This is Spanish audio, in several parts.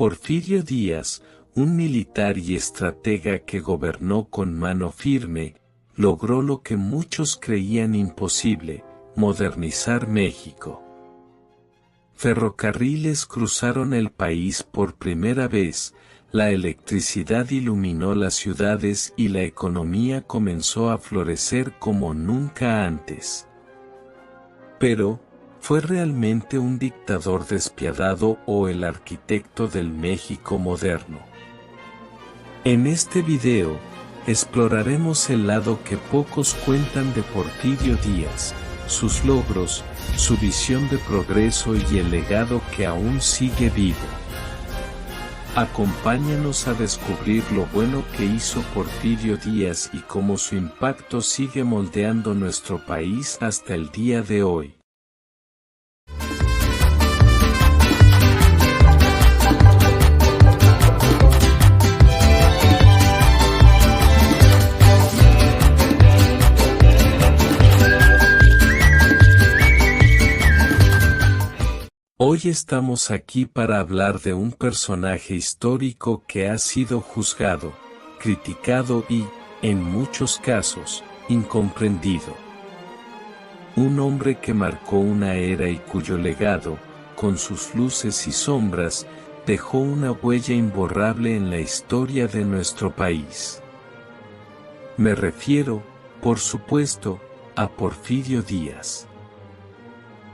Porfirio Díaz, un militar y estratega que gobernó con mano firme, logró lo que muchos creían imposible: modernizar México. Ferrocarriles cruzaron el país por primera vez, la electricidad iluminó las ciudades y la economía comenzó a florecer como nunca antes. Pero, ¿fue realmente un dictador despiadado o el arquitecto del México moderno? En este video, exploraremos el lado que pocos cuentan de Porfirio Díaz, sus logros, su visión de progreso y el legado que aún sigue vivo. Acompáñanos a descubrir lo bueno que hizo Porfirio Díaz y cómo su impacto sigue moldeando nuestro país hasta el día de hoy. Hoy estamos aquí para hablar de un personaje histórico que ha sido juzgado, criticado y, en muchos casos, incomprendido. Un hombre que marcó una era y cuyo legado, con sus luces y sombras, dejó una huella imborrable en la historia de nuestro país. Me refiero, por supuesto, a Porfirio Díaz.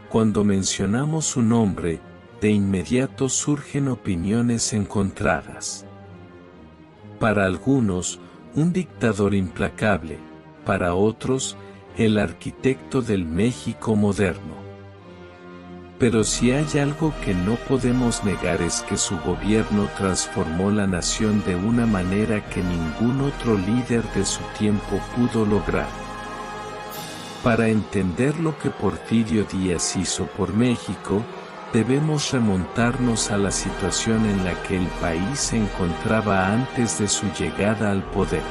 Cuando mencionamos su nombre, de inmediato surgen opiniones encontradas. Para algunos, un dictador implacable; para otros, el arquitecto del México moderno. Pero si hay algo que no podemos negar es que su gobierno transformó la nación de una manera que ningún otro líder de su tiempo pudo lograr. Para entender lo que Porfirio Díaz hizo por México, debemos remontarnos a la situación en la que el país se encontraba antes de su llegada al poder.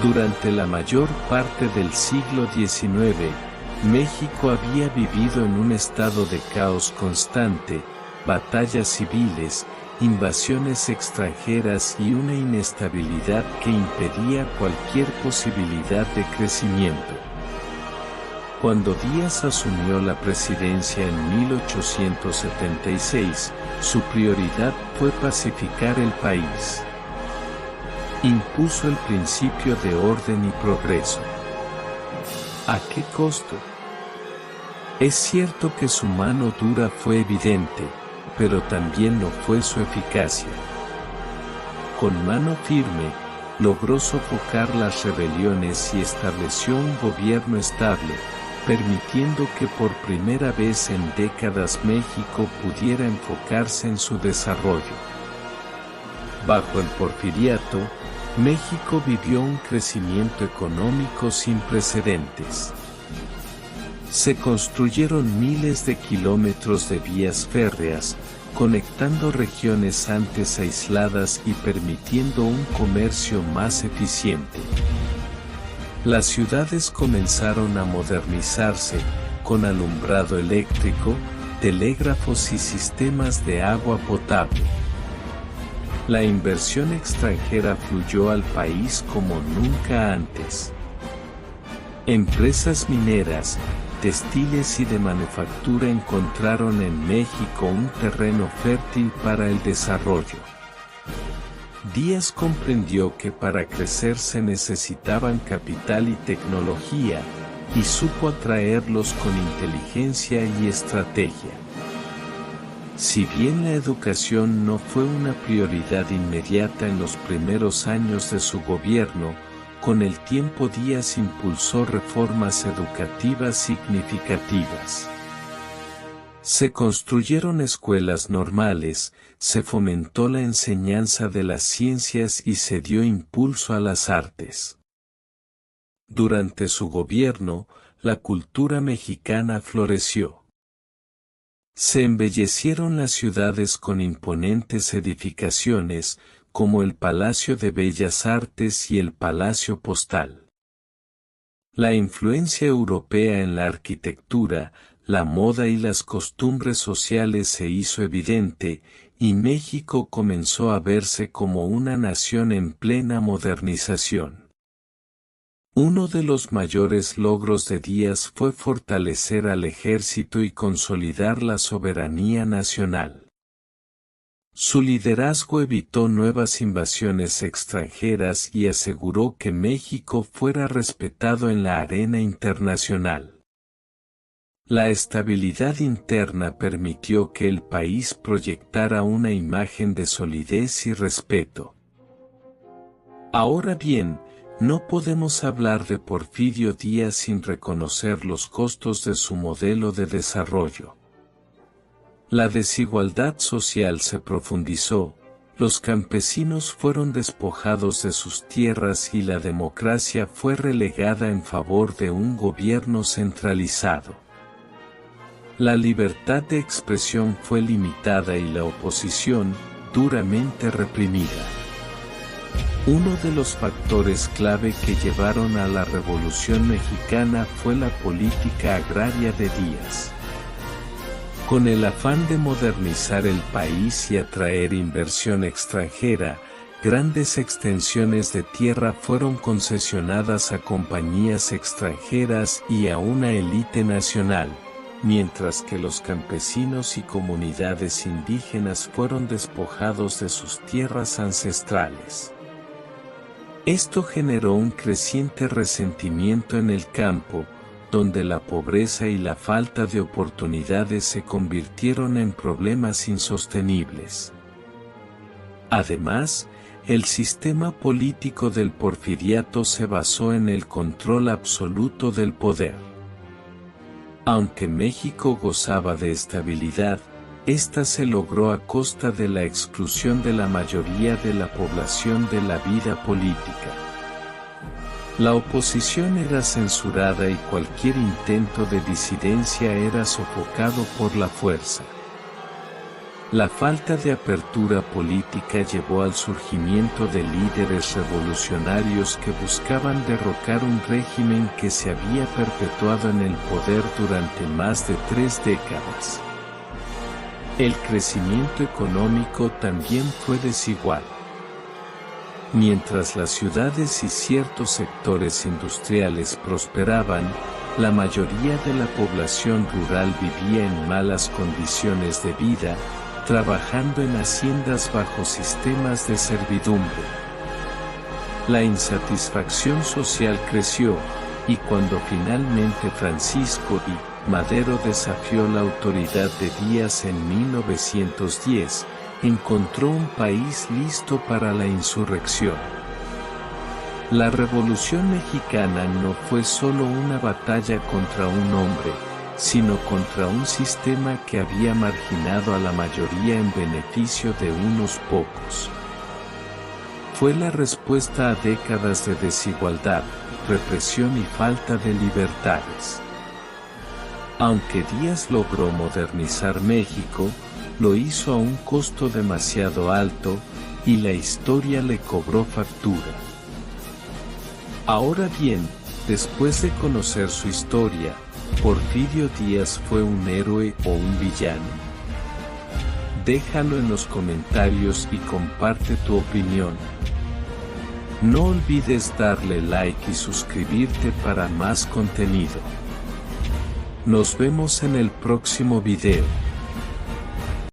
Durante la mayor parte del siglo XIX, México había vivido en un estado de caos constante, batallas civiles, invasiones extranjeras y una inestabilidad que impedía cualquier posibilidad de crecimiento. Cuando Díaz asumió la presidencia en 1876, su prioridad fue pacificar el país. Impuso el principio de orden y progreso. ¿A qué costo? Es cierto que su mano dura fue evidente, pero también lo fue su eficacia. Con mano firme, logró sofocar las rebeliones y estableció un gobierno estable, permitiendo que por primera vez en décadas México pudiera enfocarse en su desarrollo. Bajo el porfiriato, México vivió un crecimiento económico sin precedentes. Se construyeron miles de kilómetros de vías férreas, conectando regiones antes aisladas y permitiendo un comercio más eficiente. Las ciudades comenzaron a modernizarse, con alumbrado eléctrico, telégrafos y sistemas de agua potable. La inversión extranjera fluyó al país como nunca antes. Empresas mineras, textiles y de manufactura encontraron en México un terreno fértil para el desarrollo. Díaz comprendió que para crecer se necesitaban capital y tecnología, y supo atraerlos con inteligencia y estrategia. Si bien la educación no fue una prioridad inmediata en los primeros años de su gobierno, con el tiempo Díaz impulsó reformas educativas significativas. Se construyeron escuelas normales, se fomentó la enseñanza de las ciencias y se dio impulso a las artes. Durante su gobierno, la cultura mexicana floreció. Se embellecieron las ciudades con imponentes edificaciones, como el Palacio de Bellas Artes y el Palacio Postal. La influencia europea en la arquitectura, la moda y las costumbres sociales se hizo evidente, y México comenzó a verse como una nación en plena modernización. Uno de los mayores logros de Díaz fue fortalecer al ejército y consolidar la soberanía nacional. Su liderazgo evitó nuevas invasiones extranjeras y aseguró que México fuera respetado en la arena internacional. La estabilidad interna permitió que el país proyectara una imagen de solidez y respeto. Ahora bien, no podemos hablar de Porfirio Díaz sin reconocer los costos de su modelo de desarrollo. La desigualdad social se profundizó, los campesinos fueron despojados de sus tierras y la democracia fue relegada en favor de un gobierno centralizado. La libertad de expresión fue limitada y la oposición, duramente reprimida. Uno de los factores clave que llevaron a la Revolución Mexicana fue la política agraria de Díaz. Con el afán de modernizar el país y atraer inversión extranjera, grandes extensiones de tierra fueron concesionadas a compañías extranjeras y a una élite nacional, mientras que los campesinos y comunidades indígenas fueron despojados de sus tierras ancestrales. Esto generó un creciente resentimiento en el campo, donde la pobreza y la falta de oportunidades se convirtieron en problemas insostenibles. Además, el sistema político del porfiriato se basó en el control absoluto del poder. Aunque México gozaba de estabilidad, esta se logró a costa de la exclusión de la mayoría de la población de la vida política. La oposición era censurada y cualquier intento de disidencia era sofocado por la fuerza. La falta de apertura política llevó al surgimiento de líderes revolucionarios que buscaban derrocar un régimen que se había perpetuado en el poder durante más de 3 décadas. El crecimiento económico también fue desigual. Mientras las ciudades y ciertos sectores industriales prosperaban, la mayoría de la población rural vivía en malas condiciones de vida, trabajando en haciendas bajo sistemas de servidumbre. La insatisfacción social creció, y cuando finalmente Francisco I. Madero desafió la autoridad de Díaz en 1910, encontró un país listo para la insurrección. La Revolución Mexicana no fue solo una batalla contra un hombre, sino contra un sistema que había marginado a la mayoría en beneficio de unos pocos. Fue la respuesta a décadas de desigualdad, represión y falta de libertades. Aunque Díaz logró modernizar México, lo hizo a un costo demasiado alto, y la historia le cobró factura. Ahora bien, después de conocer su historia, ¿Porfirio Díaz fue un héroe o un villano? Déjalo en los comentarios y comparte tu opinión. No olvides darle like y suscribirte para más contenido. Nos vemos en el próximo video.